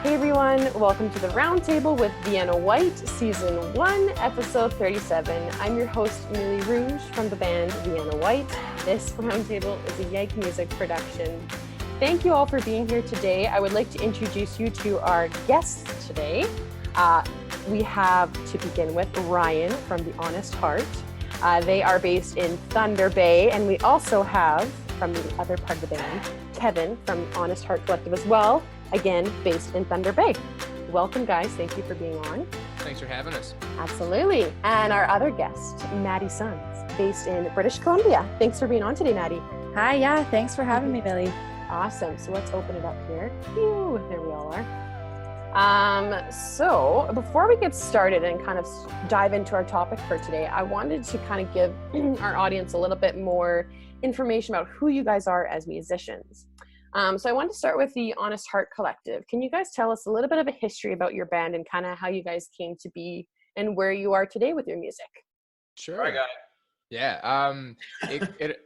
Hey everyone, welcome to the Roundtable with Vienna Whyte, Season 1, Episode 37. I'm your host, Millie Rouge from the band Vienna Whyte. This Roundtable is a Yike Music production. Thank you all for being here today. I would like to introduce you to our guests today. We have, to begin with, Ryan from The Honest Heart. They are based in Thunder Bay, and we also have, from the other part of the band, Kevin from Honest Heart Collective as well. Again, based in Thunder Bay. Welcome, guys. Thank you for being on. Thanks for having us. Absolutely. And our other guest, Maddi Sons, based in British Columbia. Thanks for being on today, Maddi. Hi, yeah. Thanks for having me, Millie. Awesome. So let's open it up here. Phew, there we all are. So before we get started and kind of dive into our topic for today, I wanted to kind of give our audience a little bit more information about who you guys are as musicians. So I want to start with the Honest Heart Collective. Can you guys tell us a little bit of a history about your band and kind of how you guys came to be and where you are today with your music? Sure. I got it. Yeah.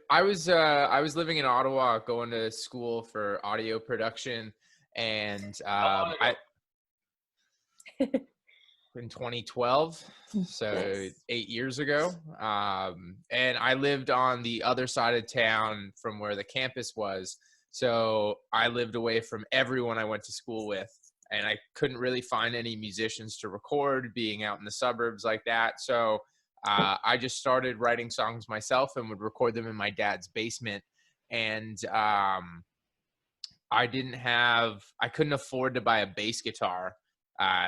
I was living in Ottawa, going to school for audio production, and in 2012, so Nice. 8 years ago. And I lived on the other side of town from where the campus was. So I lived away from everyone I went to school with, and I couldn't really find any musicians to record being out in the suburbs like that. So I just started writing songs myself and would record them in my dad's basement. And I couldn't afford to buy a bass guitar.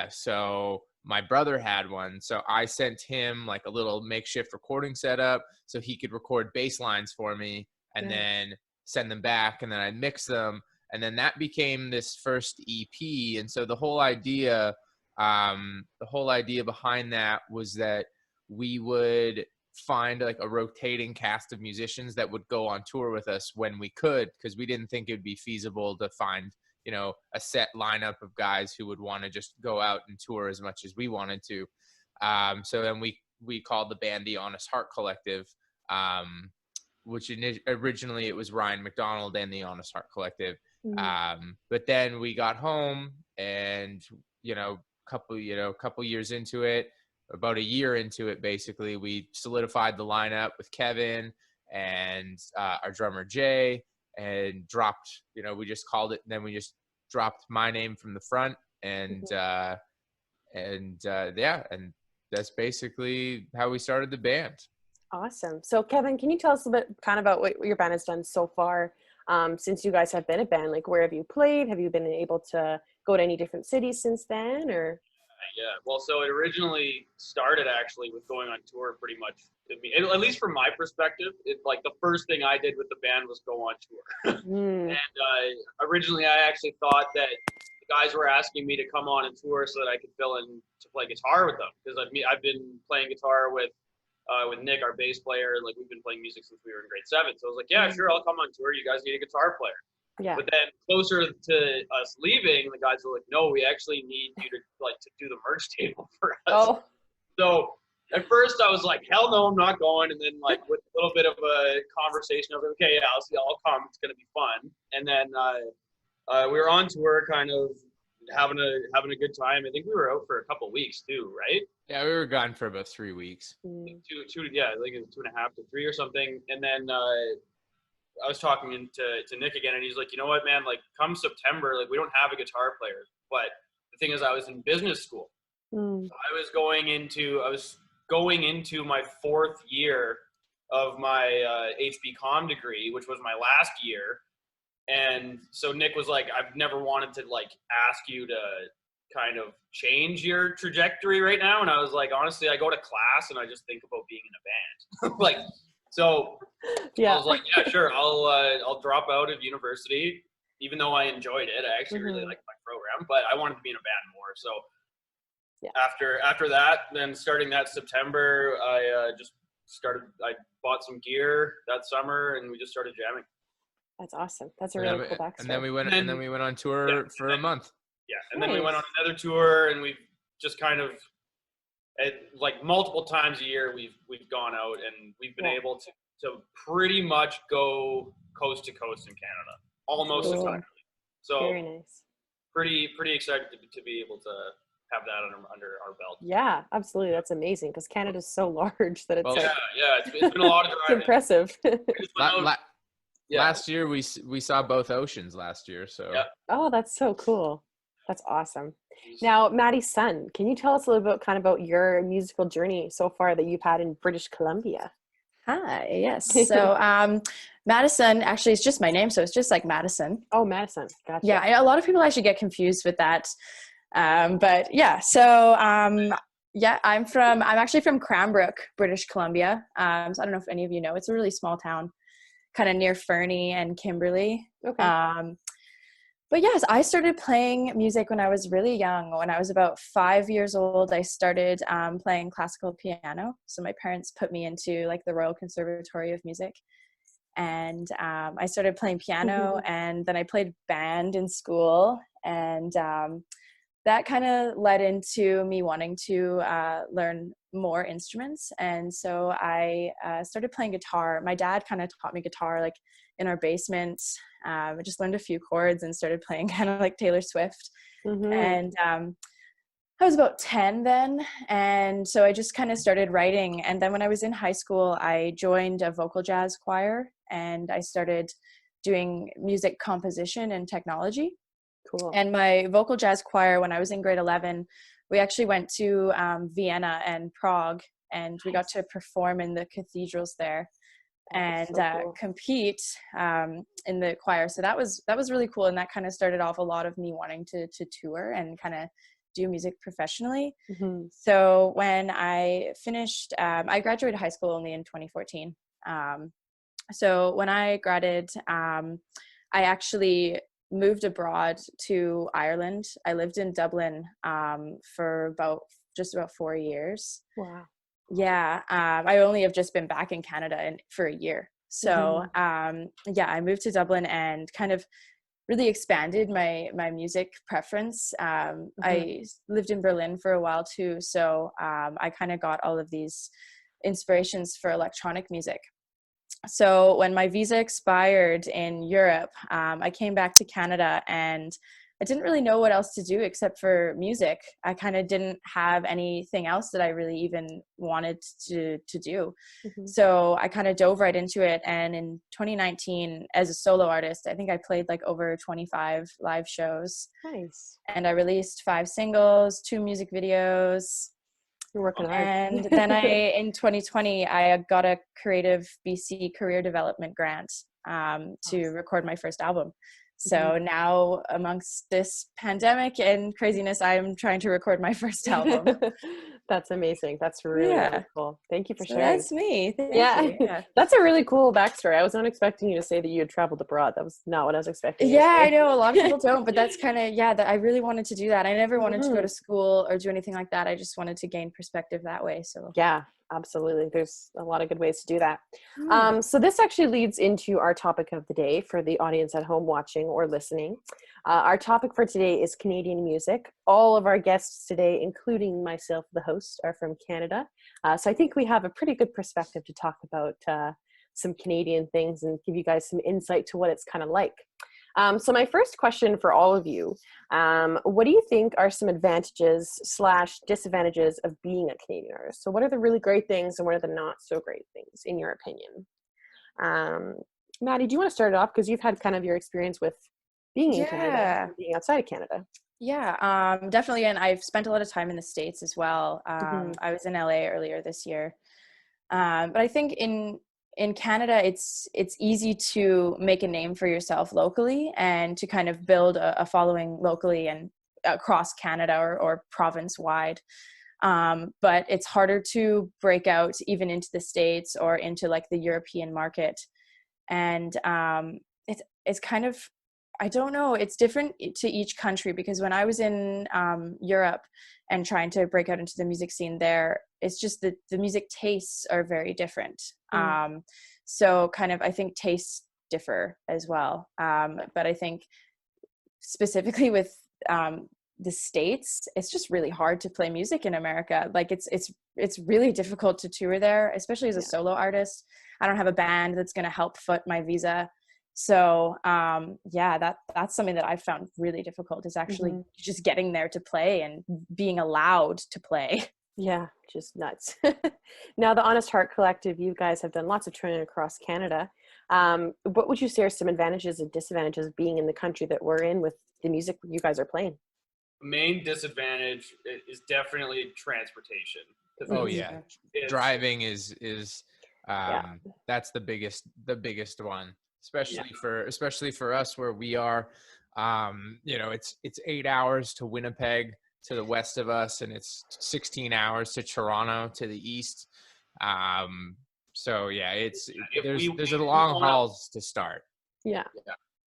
So my brother had one. So I sent him like a little makeshift recording setup so he could record bass lines for me, and then send them back, and then I'd mix them, and then that became this first EP. And so the whole idea behind that was that we would find like a rotating cast of musicians that would go on tour with us when we could, because we didn't think it would be feasible to find, a set lineup of guys who would want to just go out and tour as much as we wanted to. So then we called the band the Honest Heart Collective, which originally it was Ryan McDonald and the Honest Heart Collective. But then we got home, and, couple years into it, about a year into it, basically, we solidified the lineup with Kevin and our drummer Jay, and dropped, we just called it, and then we just dropped my name from the front, and that's basically how we started the band. Awesome. So Kevin, can you tell us a bit kind of about what your band has done so far since you guys have been a band? Like, where have you played? Have you been able to go to any different cities since then, or? Yeah, well, so it originally started actually with going on tour pretty much. At least from my perspective, like the first thing I did with the band was go on tour. And originally I actually thought that the guys were asking me to come on a tour so that I could fill in to play guitar with them, because I've been playing guitar with Nick, our bass player. Like, we've been playing music since we were in grade 7. So I was like, yeah, sure, I'll come on tour. You guys need a guitar player. Yeah. But then closer to us leaving, the guys were like, no, we actually need you to do the merch table for us. Oh. So at first I was like, hell no, I'm not going. And then like with a little bit of a conversation of, okay, yeah, I'll come. It's going to be fun. And then we were on tour, kind of having a good time. I think we were out for a couple weeks too, right? Yeah, we were gone for about 3 weeks. Yeah, I think it was 2.5 to 3 or something. And then I was talking to Nick again, and he's like, you know what, man, like, come September, like, we don't have a guitar player. But the thing is, I was in business school. So I was going into my 4th year of my HB degree, which was my last year. And so Nick was like, I've never wanted to like ask you to kind of change your trajectory right now. And I was like, honestly, I go to class and I just think about being in a band. Like, so yeah. I was like, yeah, sure. I'll drop out of university, even though I enjoyed it. I actually really liked my program, but I wanted to be in a band more. So after that, then starting that September, I bought some gear that summer, and we just started jamming. That's awesome. That's a really cool backstory. And then we went on tour for a month. Yeah, and then we went on another tour, and we've just kind of, like, multiple times a year we've gone out, and we've been able to pretty much go coast to coast in Canada almost entirely. So very nice. pretty excited to be able to have that under our belt. Yeah, absolutely. That's amazing because Canada's so large that it's Well, like, Yeah. It's been a lot of it's driving. impressive. We just went out- yeah. Last year we saw both oceans last year, so Yeah. Oh, that's so cool. That's awesome. Now, Maddie's son, can you tell us a little bit kind of about your musical journey so far that you've had in British Columbia? Hi, yes. So Madison actually is just my name, so it's just like Madison. Oh, Madison. Gotcha. Yeah, a lot of people actually get confused with that. But yeah, so yeah, I'm actually from Cranbrook, British Columbia. So I don't know if any of you know, it's a really small town, kind of near Fernie and Kimberley. Okay. But yes, I started playing music when I was really young. When I was about 5 years old, I started playing classical piano. So my parents put me into like the Royal Conservatory of Music. And I started playing piano, and then I played band in school. And that kind of led into me wanting to learn more instruments. And so I started playing guitar. My dad kind of taught me guitar like in our basement. I just learned a few chords and started playing kind of like Taylor Swift. And I was about 10 then. And so I just kind of started writing. And then when I was in high school, I joined a vocal jazz choir and I started doing music composition and technology. Cool. And my vocal jazz choir, when I was in grade 11, we actually went to Vienna and Prague, and we got to perform in the cathedrals there and so cool. compete in the choir. So that was really cool. And that kind of started off a lot of me wanting to tour and kind of do music professionally. So when I finished, I graduated high school only in 2014. So when I graduated, I actually moved abroad to Ireland. I lived in Dublin for just about 4 years. Wow. Yeah, I only have just been back in Canada for a year. So yeah, I moved to Dublin and kind of really expanded my music preference. I lived in Berlin for a while too, so I kind of got all of these inspirations for electronic music. So when my visa expired in Europe, I came back to Canada and I didn't really know what else to do except for music. I kind of didn't have anything else that I really even wanted to do. So I kind of dove right into it. And in 2019, as a solo artist, I think I played like over 25 live shows. Nice. And I released 5 singles, 2 music videos. You're working hard. And then in 2020, I got a Creative BC Career Development Grant to record my first album. So now amongst this pandemic and craziness, I'm trying to record my first album. That's amazing. That's really cool. Thank you for sharing. That's me. Thank you. Yeah. That's a really cool backstory. I was not expecting you to say that you had traveled abroad. That was not what I was expecting. Yeah, I know a lot of people don't, but that's kind of, that I really wanted to do that. I never wanted to go to school or do anything like that. I just wanted to gain perspective that way. So yeah, absolutely. There's a lot of good ways to do that. So this actually leads into our topic of the day for the audience at home watching or listening. Our topic for today is Canadian music. All of our guests today, including myself, the host, are from Canada. So I think we have a pretty good perspective to talk about some Canadian things and give you guys some insight to what it's kind of like. So my first question for all of you, what do you think are some advantages / disadvantages of being a Canadian artist? So what are the really great things and what are the not so great things in your opinion? Maddi, do you want to start it off? Because you've had kind of your experience with being in Canada and being outside of Canada. Yeah, definitely. And I've spent a lot of time in the States as well. I was in LA earlier this year. But I think in Canada, it's easy to make a name for yourself locally and to kind of build a following locally and across Canada or province wide. But it's harder to break out even into the States or into like the European market. And it's kind of, I don't know, it's different to each country, because when I was in Europe and trying to break out into the music scene there, it's just that the music tastes are very different. So kind of, I think tastes differ as well. But I think specifically with the States, it's just really hard to play music in America. Like it's really difficult to tour there, especially as a solo artist. I don't have a band that's going to help foot my visa. So that's something that I've found really difficult, is actually just getting there to play and being allowed to play. Yeah, just nuts. Now, the Honest Heart Collective, you guys have done lots of touring across Canada. What would you say are some advantages and disadvantages of being in the country that we're in with the music you guys are playing? The main disadvantage is definitely transportation. Oh yeah, driving is that's the biggest one, especially for us where we are. It's 8 hours to Winnipeg to the west of us, and it's 16 hours to Toronto to the east. So yeah, there's a long hauls to start. Yeah.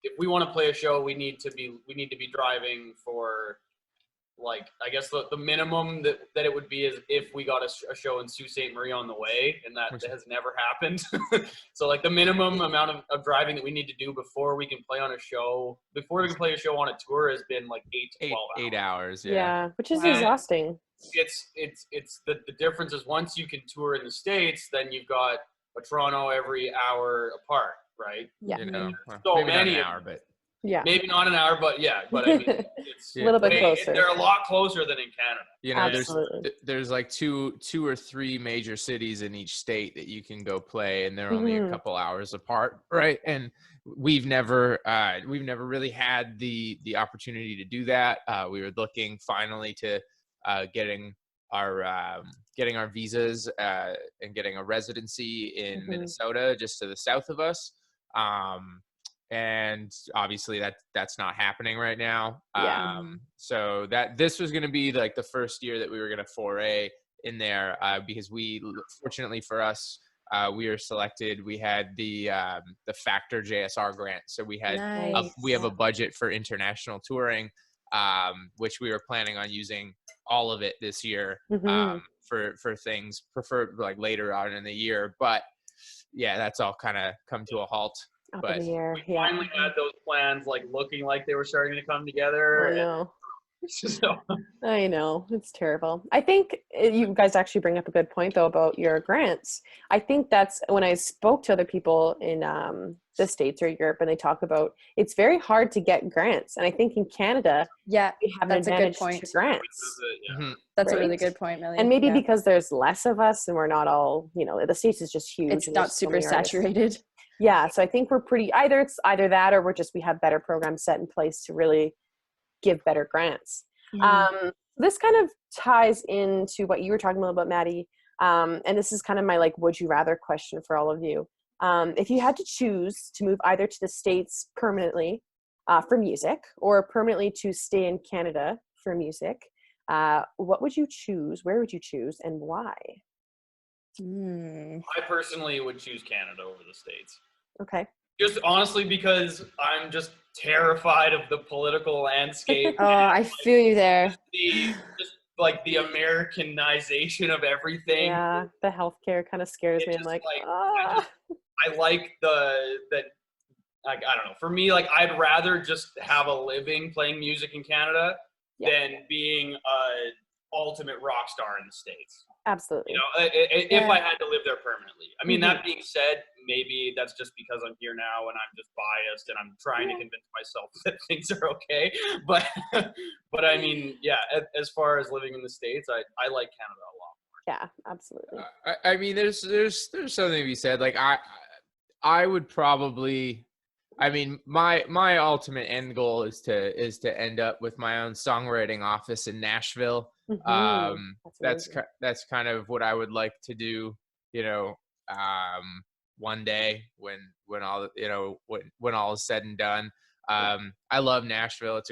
If we want to play a show, we need to be driving for, like, I guess the minimum that it would be is if we got a show in Sault Ste. Marie on the way, and that has never happened. So like the minimum amount of driving that we need to do before we can play on a show, before we can play a show on a tour, has been like 8 to 12 hours. 8 hours, yeah, which is exhausting. It's the difference is, once you can tour in the States, then you've got a Toronto every hour apart, right? Yeah. So maybe many, not an hour, but yeah, maybe not an hour, but I mean, it's a little bit closer. They're a lot closer than in Canada. There's like two or three major cities in each state that you can go play, and they're only a couple hours apart, right? And we've never really had the opportunity to do that. We were looking finally to getting our visas and getting a residency in Minnesota, just to the south of us. And obviously that's not happening right now. So this was going to be like the first year that we were going to foray in there, because fortunately for us, we were selected. We had the Factor JSR grant, so we have a budget for international touring, which we were planning on using all of it this year, for things preferred like later on in the year. But yeah, that's all kind of come to a halt. But we finally had those plans like looking like they were starting to come together. I know. I know, it's terrible. I think you guys actually bring up a good point though about your grants. I think that's when I spoke to other people in the States or Europe, and they talk about it's very hard to get grants. And I think in Canada, we have an advantage to grants. That's a really good point, Millie. And maybe because there's less of us and we're not all, the States is just huge. It's not super saturated. Yeah, so I think we're pretty, either that or we have better programs set in place to really give better grants. This kind of ties into what you were talking about Maddi, and this is kind of my like would you rather question for all of you. If you had to choose to move either to the States permanently for music, or permanently to stay in Canada for music, what would you choose? Where would you choose, and why? I personally would choose Canada over the States. Okay. Just honestly because I'm just terrified of the political landscape. Oh, I feel you there. Just like the Americanization of everything. Yeah, the healthcare kind of scares me. I'm like, I like that. Like, I don't know. For me, like, I'd rather just have a living playing music in Canada than being a ultimate rock star in the States. Absolutely. If I had to live there permanently. I mean, that being said, maybe that's just because I'm here now and I'm just biased and I'm trying to convince myself that things are okay. But I mean, as far as living in the States, I like Canada a lot more. Yeah, absolutely. I mean, there's something to be said. Like I would probably. I mean, my ultimate end goal is to end up with my own songwriting office in Nashville. That's kind of what I would like to do, one day when all is said and done. I love Nashville. It's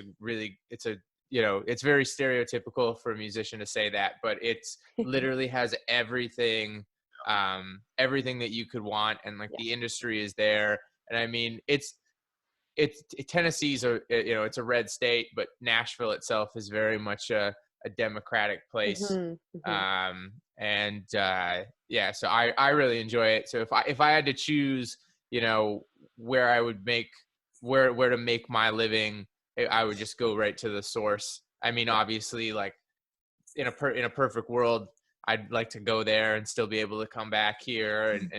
very stereotypical for a musician to say that, but it's literally has everything that you could want, and like the industry is there. And I mean, Tennessee's it's a red state, but Nashville itself is very much a democratic place. So I really enjoy it. So if I had to choose, where I would where to make my living, I would just go right to the source. I mean, obviously, like in a perfect world, I'd like to go there and still be able to come back here and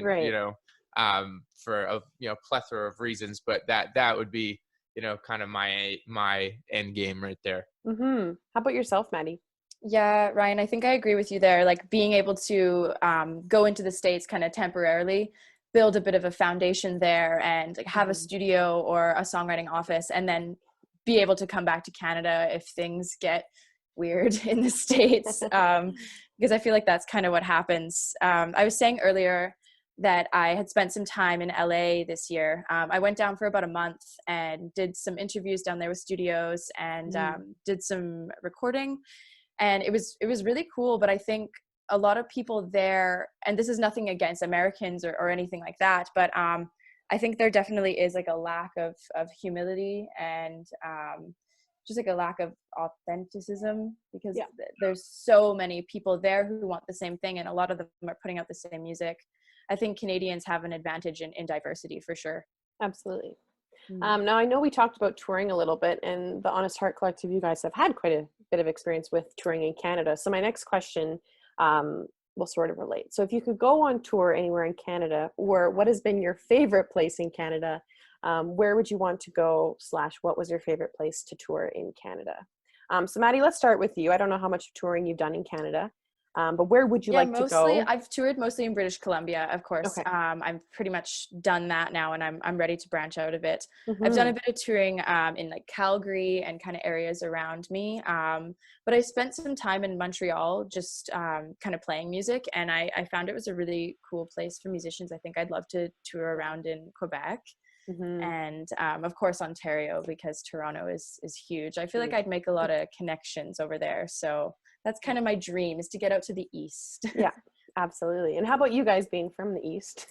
for a plethora of reasons. But that would be kind of my end game right there. How about yourself, Maddi? Yeah, Ryan, I think I agree with you there. Like being able to go into the States kind of temporarily, build a bit of a foundation there, and like have a studio or a songwriting office, and then be able to come back to Canada if things get weird in the States. Because I feel like that's kind of what happens. I was saying earlier that I had spent some time in LA this year. I went down for about a month and did some interviews down there with studios and did some recording. And it was really cool, but I think a lot of people there, and this is nothing against Americans or anything like that, but I think there definitely is like a lack of humility and just like a lack of authenticism, because there's so many people there who want the same thing, and a lot of them are putting out the same music. I think Canadians have an advantage in diversity for sure. Absolutely. Now, I know we talked about touring a little bit, and the Honest Heart Collective, you guys have had quite a bit of experience with touring in Canada. So my next question will sort of relate. So if you could go on tour anywhere in Canada, or what has been your favorite place in Canada, where would you want to go / what was your favorite place to tour in Canada? So Maddi, let's start with you. I don't know how much touring you've done in Canada. But where would you like to go? I've toured mostly in British Columbia, of course. Okay. I'm pretty much done that now, and I'm ready to branch out a bit. I've done a bit of touring in like Calgary and kind of areas around me. But I spent some time in Montreal just kind of playing music, and I found it was a really cool place for musicians. I think I'd love to tour around in Quebec. And of course Ontario, because Toronto is huge. I feel like I'd make a lot of connections over there. So that's kind of my dream, is to get out to the East. Yeah, absolutely. And how about you guys being from the East?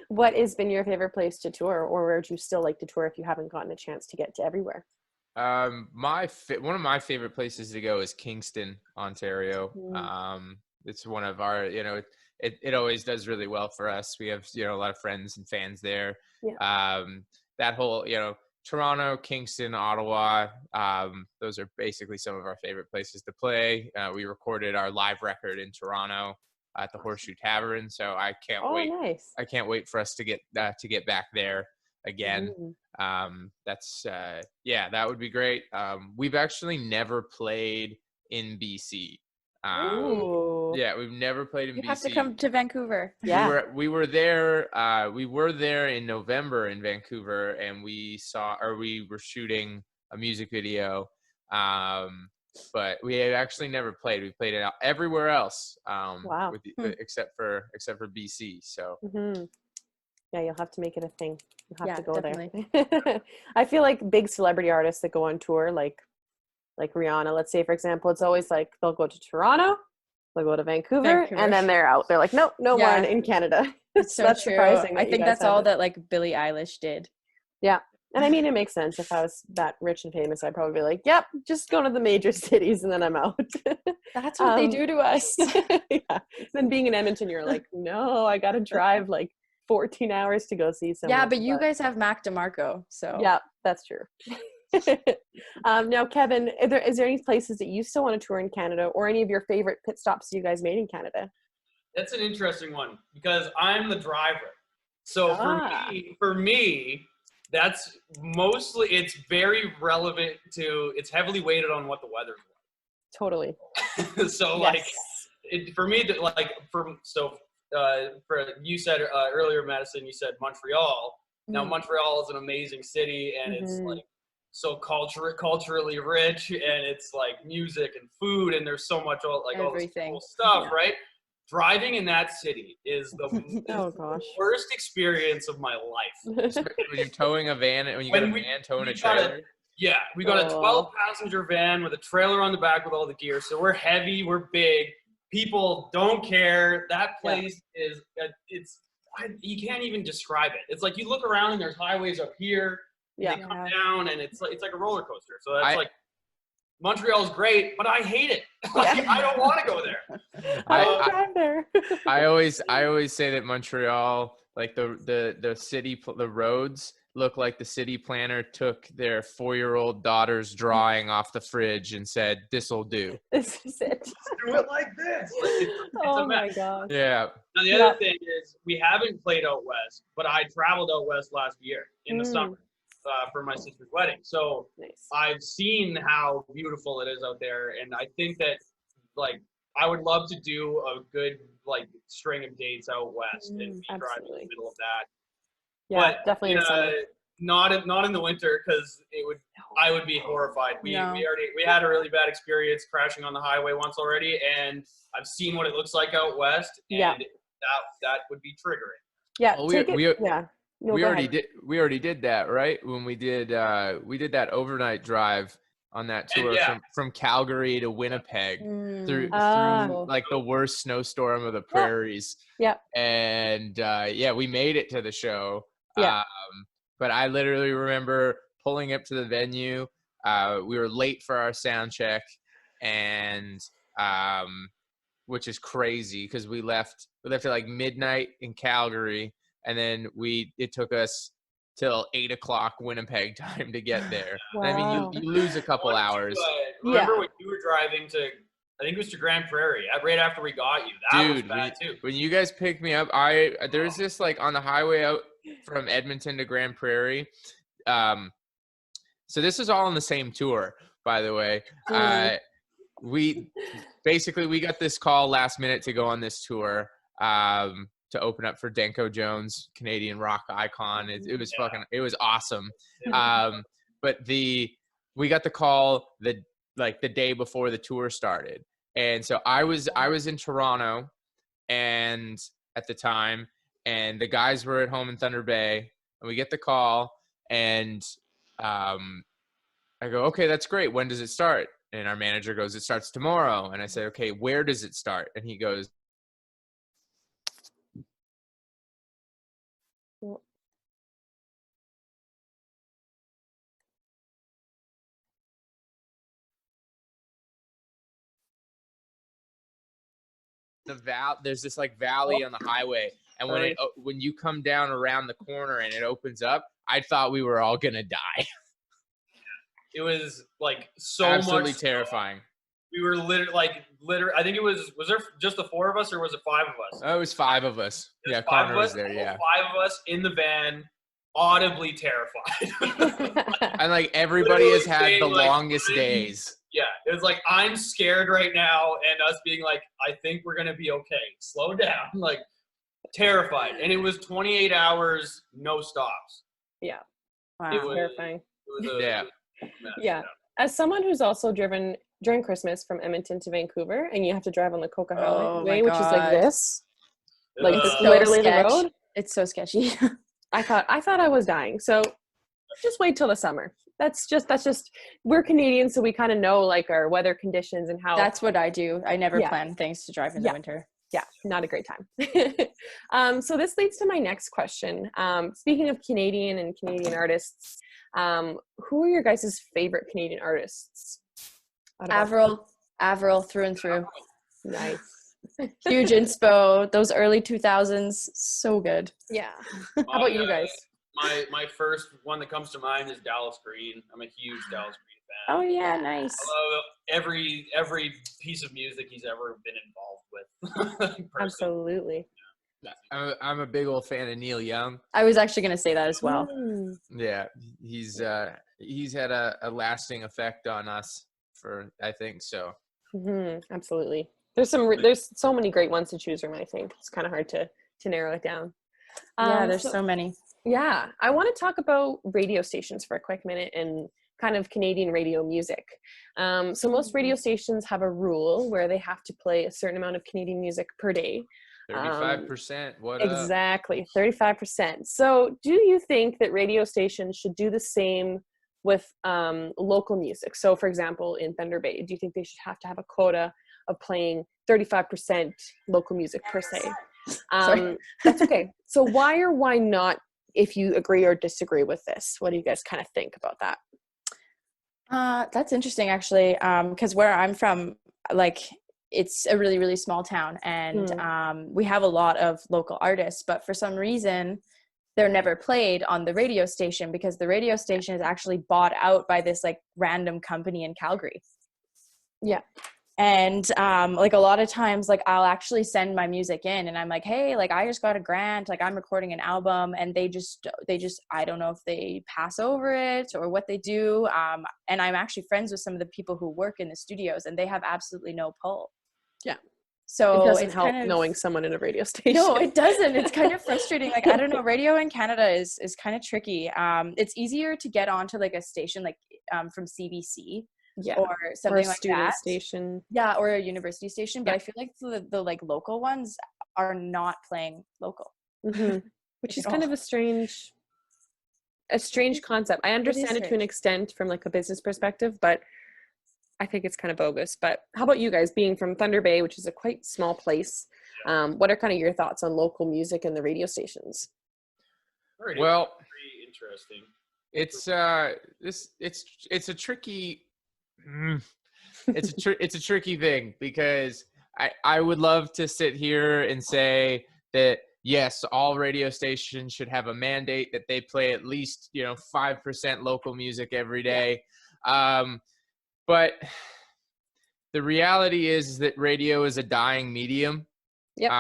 What has been your favorite place to tour, or where would you still like to tour if you haven't gotten a chance to get to everywhere? One of my favorite places to go is Kingston, Ontario. It's one of our, it always does really well for us. We have, a lot of friends and fans there. That whole, Toronto, Kingston, Ottawa, those are basically some of our favorite places to play. We recorded our live record in Toronto at the Horseshoe Tavern, so I can't wait. Nice. I can't wait for us to get back there again. That would be great. We've actually never played in BC. We've never played in BC. You have to come to Vancouver. Yeah. We were there in November in Vancouver, and we were shooting a music video. But we had actually never played. We played it out everywhere else. Wow. Except for BC. So yeah, you'll have to make it a thing. You'll have to go definitely. there. I feel like big celebrity artists that go on tour, like Rihanna, let's say, for example, it's always like they'll go to Toronto, they'll go to Vancouver, and then they're out. They're like, nope, no more in Canada. It's so that's true. surprising. I think that's all that like Billie Eilish did. Yeah. And I mean, it makes sense. If I was that rich and famous, I'd probably be like, yep, just go to the major cities and then I'm out. That's what they do to us. Yeah. Then being in Edmonton, you're like, no, I got to drive like 14 hours to go see someone. Yeah, but you guys have Mac DeMarco, so. Yeah, that's true. Now, Kevin, is there any places that you still want to tour in Canada, or any of your favorite pit stops you guys made in Canada? That's an interesting one, because I'm the driver. So for me, that's mostly, it's very relevant to, it's heavily weighted on what the weather's like. Totally. So for me, you said earlier, Madison, you said Montreal. Now Montreal is an amazing city, and it's like so culturally rich, and it's like music and food, and there's so much all this cool stuff, right? Driving in that city is the worst experience of my life. When you're towing a van, when you got a van towing a trailer. We got a 12-passenger van with a trailer on the back with all the gear. So we're heavy, we're big. People don't care. That place is, you can't even describe it. It's like you look around and there's highways up here. They come down, and it's like a roller coaster. So that's Montreal's great, but I hate it. I don't want to go there. I don't drive there. I always say that Montreal, like the city, the roads, looked like the city planner took their 4-year-old daughter's drawing off the fridge and said, "This'll do." This is it. Do it like this. Like, it's Oh a my mess. gosh. Yeah. Now the other thing is we haven't played out west, but I traveled out west last year in the summer for my sister's wedding. So Nice. I've seen how beautiful it is out there, and I think that like I would love to do a good like string of dates out west and be driving in the middle of that. Yeah, But definitely in the summer. not in the winter because I would be horrified. We had a really bad experience crashing on the highway once already, and I've seen what it looks like out west, and that would be triggering. Yeah, well, we already did that, right? When we did that overnight drive on that tour from Calgary to Winnipeg through like the worst snowstorm of the prairies. Yeah. And we made it to the show. Yeah. But I literally remember pulling up to the venue. We were late for our sound check, and which is crazy because we left at like midnight in Calgary, and then it took us till 8 o'clock Winnipeg time to get there. Wow. I mean, you lose a couple hours. Remember when you were driving to, I think it was to Grand Prairie, right after we got you. That was bad too. When you guys picked me up, there's this like on the highway out from Edmonton to Grand Prairie. So this is all on the same tour, by the way. We got this call last minute to go on this tour to open up for Denko Jones, Canadian rock icon. It was awesome. But we got the call the day before the tour started. And so I was in Toronto and at the time, and the guys were at home in Thunder Bay, and we get the call, and I go, "Okay, that's great. When does it start?" And our manager goes, "It starts tomorrow." And I said, "Okay, where does it start?" And he goes, there's this like valley on the highway, and when you come down around the corner and it opens up, I thought we were all gonna die. It was like so absolutely much terrifying. We were literally. I think it was there just the 4 of us, or was it 5 of us? Oh, it was 5 of us. Yeah, Connor was there. Yeah, 5 of us in the van, audibly terrified. And like everybody has had the longest days. Yeah, it was like, I'm scared right now, and us being like, I think we're gonna be okay. Slow down, like terrified. And it was 28 hours, no stops. Yeah, wow, it was terrifying. It was mess, yeah. As someone who's also driven during Christmas from Edmonton to Vancouver, and you have to drive on the Coca Highway, which is like this, like it's literally the road. It's so sketchy. I thought I was dying. So just wait till the summer. That's just we're Canadians, so we kind of know like our weather conditions and how. That's what I do. I never plan things to drive in the winter. Yeah, not a great time. So this leads to my next question. Speaking of Canadian and Canadian artists, who are your guys' favorite Canadian artists? Avril through and through. Nice. Huge inspo. Those early 2000s, so good. Yeah. How about you guys? My first one that comes to mind is Dallas Green. I'm a huge Dallas Green fan. Oh yeah, nice. I love every piece of music he's ever been involved with. Absolutely. I'm a big old fan of Neil Young. I was actually going to say that as well. Yeah, he's had a lasting effect on us I think so. Absolutely. There's so many great ones to choose from. I think it's kind of hard to narrow it down. Yeah, there's so many. Yeah, I want to talk about radio stations for a quick minute and kind of Canadian radio music. So most radio stations have a rule where they have to play a certain amount of Canadian music per day. 35%. What exactly, 35%. So do you think that radio stations should do the same with local music? So for example, in Thunder Bay, do you think they should have to have a quota of playing 35% local music per se? That's okay. So why or why not, if you agree or disagree with this? What do you guys kind of think about that? That's interesting, actually, because where I'm from, like, it's a really, really small town, and we have a lot of local artists, but for some reason they're never played on the radio station because the radio station is actually bought out by this like random company in Calgary. Yeah. And like a lot of times, like I'll actually send my music in and I'm like, hey, like I just got a grant, like I'm recording an album, and they just I don't know if they pass over it or what they do. And I'm actually friends with some of the people who work in the studios, and they have absolutely no pull. Yeah. So it doesn't it's help kind of, knowing someone in a radio station. no, it doesn't. It's kind of frustrating. Like, I don't know, radio in Canada is kind of tricky. It's easier to get onto like a station like from CBC. Yeah. Or something or a like student that. station. Yeah, or a university station. But Yeah. I feel like the like local ones are not playing local. Mm-hmm. Which is kind of a strange concept. I understand it to an extent from like a business perspective, but I think it's kind of bogus. But how about you guys, being from Thunder Bay, which is a quite small place? What are kind of your thoughts on local music and the radio stations? Well, pretty interesting. It's a tricky it's a tricky thing, because I would love to sit here and say that yes, all radio stations should have a mandate that they play at least 5% local music every day. But the reality is that radio is a dying medium. Yep.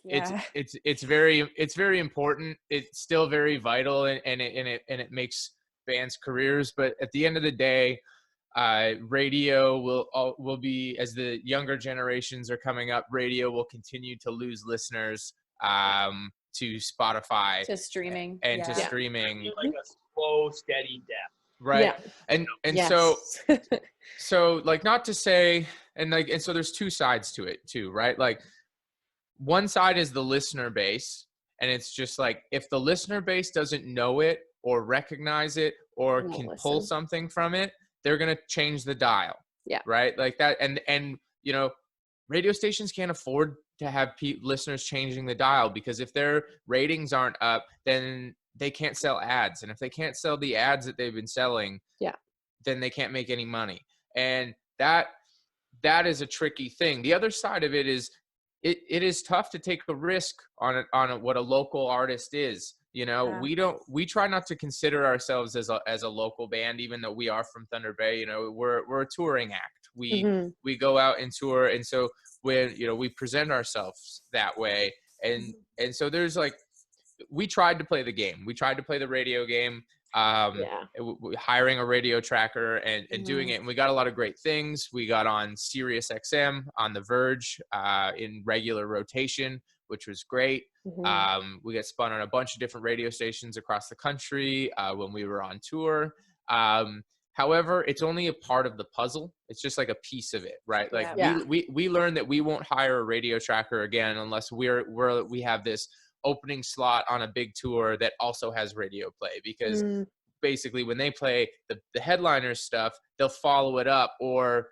It's very important. It's still very vital, and it makes bands careers. But at the end of the day, radio will be, as the younger generations are coming up, radio will continue to lose listeners to Spotify, to streaming, and to streaming. Like a slow, steady death. Right. Yeah. And yes. so like, not to say, and so there's two sides to it too, right? Like, one side is the listener base, and it's just like, if the listener base doesn't know it or recognize it or can pull something from it, they're going to change the dial. Yeah. Right. Like that. And radio stations can't afford to have listeners changing the dial, because if their ratings aren't up, then they can't sell ads. And if they can't sell the ads that they've been selling, then they can't make any money. And that is a tricky thing. The other side of it is, it is tough to take a risk on what a local artist is. We try not to consider ourselves as a local band, even though we are from Thunder Bay. We're a touring act. We go out and tour, and so when we present ourselves that way, and so there's like, we tried to play the game. We tried to play the radio game, hiring a radio tracker and doing it. And we got a lot of great things. We got on Sirius XM, on the Verge, in regular rotation, which was great. We got spun on a bunch of different radio stations across the country when we were on tour. However, it's only a part of the puzzle. It's just like a piece of it, right? Like we learned that we won't hire a radio tracker again unless we have this opening slot on a big tour that also has radio play, because basically when they play the headliners stuff, they'll follow it up or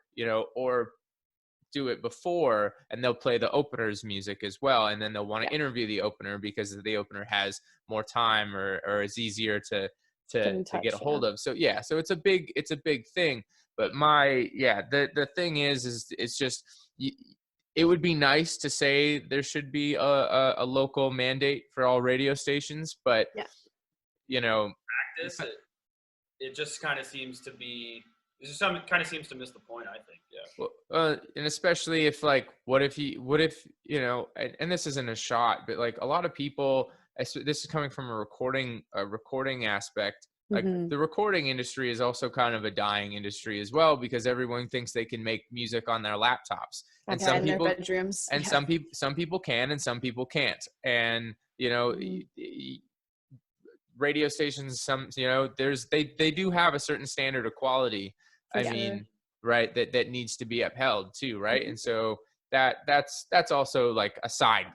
do it before, and they'll play the opener's music as well. And then they'll want to interview the opener, because the opener has more time or is easier to get a hold of. So so it's a big thing. But the thing is it's just, it would be nice to say there should be a local mandate for all radio stations, but practice it just kind of seems to be, kind of seems to miss the point, I think. Well, and especially if, like, what if and this isn't a shot, but like, a lot of people, this is coming from a recording aspect. Like, the recording industry is also kind of a dying industry as well, because everyone thinks they can make music on their laptops, and some people, in their bedrooms, and some people can, and some people can't. And radio stations, they do have a certain standard of quality. I mean, right, that needs to be upheld too, right? And so that's also like a side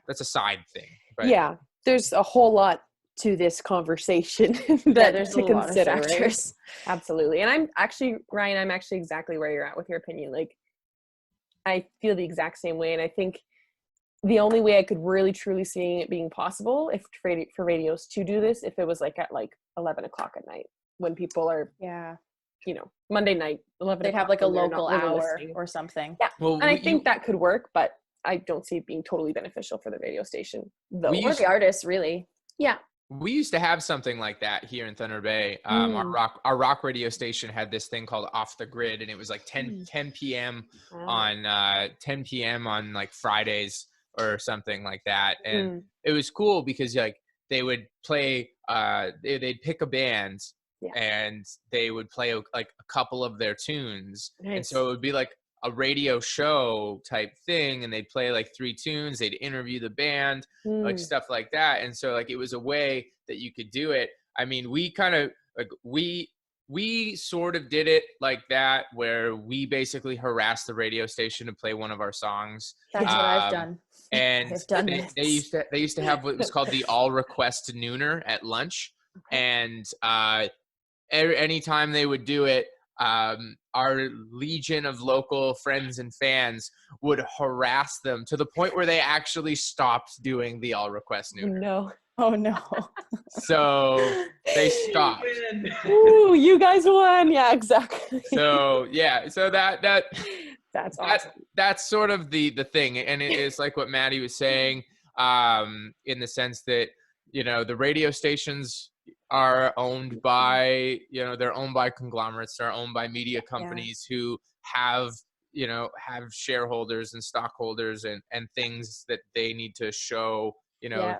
thing. But there's a whole lot to this conversation that there's to a lot consider, of factors. Right? Absolutely. And I'm actually exactly where you're at with your opinion. Like, I feel the exact same way, and I think the only way I could really truly see it being possible for radios to do this, if it was like at like 11 o'clock at night, when people are Monday night 11 they'd have like a local hour or something. And I think that could work, but I don't see it being totally beneficial for the radio station though. Or the artists, really. We used to have something like that here in Thunder Bay. Our rock radio station had this thing called Off the Grid, and it was like 10 p.m. on 10 p.m. on like Fridays or something like that. And it was cool because like they would play, they'd pick a band and they would play like a couple of their tunes. Nice. And so it would be like a radio show type thing, and they'd play like 3 tunes, they'd interview the band, like stuff like that. And so like it was a way that you could do it. I mean, we kind of like we sort of did it like that, where we basically harassed the radio station to play one of our songs. That's what I've done. And they used to have what was called the all request nooner at lunch. And anytime they would do it, our legion of local friends and fans would harass them to the point where they actually stopped doing the all request nooner. No. Oh no. So they stopped. Ooh, you guys won. Yeah, exactly. So yeah, so that's awesome. That's sort of the thing. And it is like what Maddi was saying, in the sense that, you know, the radio stations are owned by, you know, they're owned by conglomerates, they're owned by media companies who have shareholders and stockholders and things that they need to show, you know,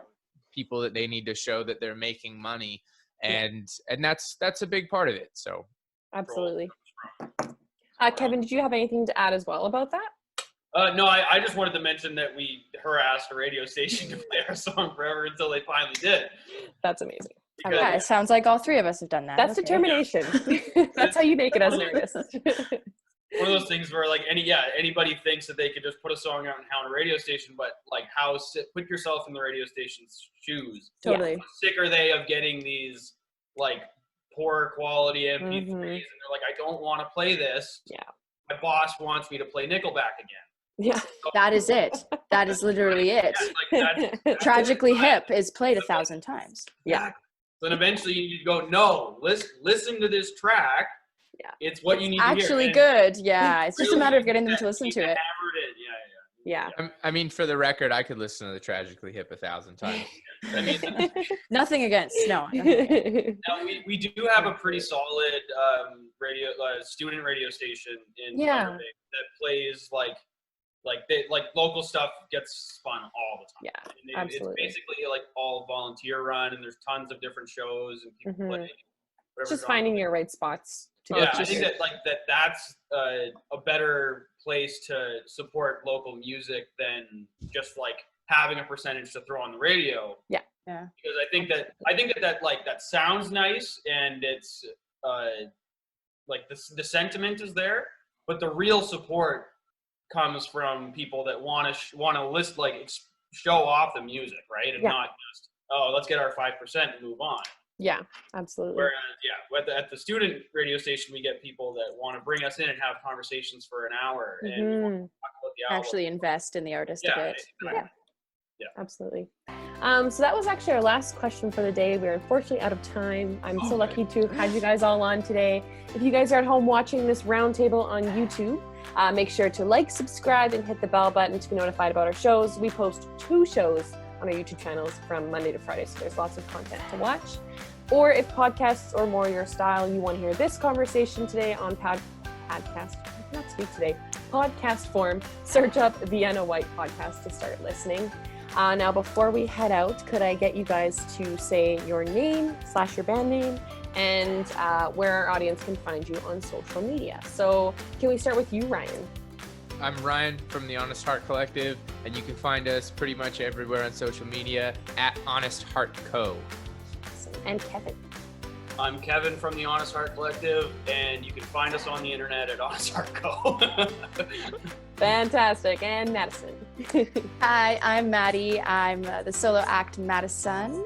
people that they need to show that they're making money. And that's a big part of it. So absolutely. Kevin, did you have anything to add as well about that? No, I just wanted to mention that we harassed a radio station to play our song forever until they finally did. That's amazing. Yeah, it sounds like all 3 of us have done that. That's determination. That's how you make it as an artist. One of those things where like anybody thinks that they could just put a song out and on a radio station, but like put yourself in the radio station's shoes. Totally. How sick are they of getting these like poor quality MP3s, and they're like, I don't want to play this. Yeah. My boss wants me to play Nickelback again. Yeah. That is it. That is literally it. That's Tragically Hip is played 1,000 times. Yeah. Then eventually you go, no, listen to this track. Yeah. It's what you need to hear. Actually good. Yeah. It's just a matter of getting them to listen to it. Yeah. I mean, for the record, I could listen to the Tragically Hip 1,000 times. I mean, nothing against. No. Now we do have a pretty solid student radio station in Thunder Bay that plays like local stuff gets spun all the time. Yeah, absolutely. It's basically like all volunteer run, and there's tons of different shows and people playing. Just finding your right spots. I think that's a better place to support local music than just like having a percentage to throw on the radio. Yeah. Because I think that sounds nice, and it's like the sentiment is there, but the real support comes from people that want to list show off the music, right? And not just, let's get our 5% and move on. Yeah, absolutely. Whereas, at the student radio station, we get people that want to bring us in and have conversations for an hour and want to talk about the album. Actually invest in the artist a bit. Yeah, absolutely. So that was actually our last question for the day. We're unfortunately out of time. I'm so lucky to have had you guys all on today. If you guys are at home watching this roundtable on YouTube, make sure to like, subscribe, and hit the bell button to be notified about our shows. We post 2 shows on our YouTube channels from Monday to Friday, so there's lots of content to watch. Or if podcasts are more your style, you want to hear this conversation today on podcast form, search up Vienna Whyte podcast to start listening. Now, before we head out, could I get you guys to say your name / your band name and where our audience can find you on social media? So can we start with you, Ryan? I'm Ryan from the Honest Heart Collective, and you can find us pretty much everywhere on social media at Honest Heart Co. And Kevin. I'm Kevin from the Honest Heart Collective, and you can find us on the internet at Honest Heart Co. Fantastic. And Madison. Hi, I'm Maddi. I'm the solo act Madison.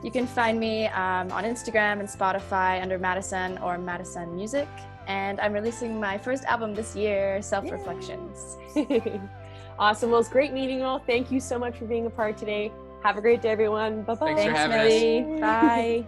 You can find me on Instagram and Spotify under Madison or Madison Music. And I'm releasing my first album this year, Self-Reflections. Awesome. Well, it's great meeting you all. Thank you so much for being a part today. Have a great day, everyone. Bye-bye. Thanks for having us. Millie. Bye.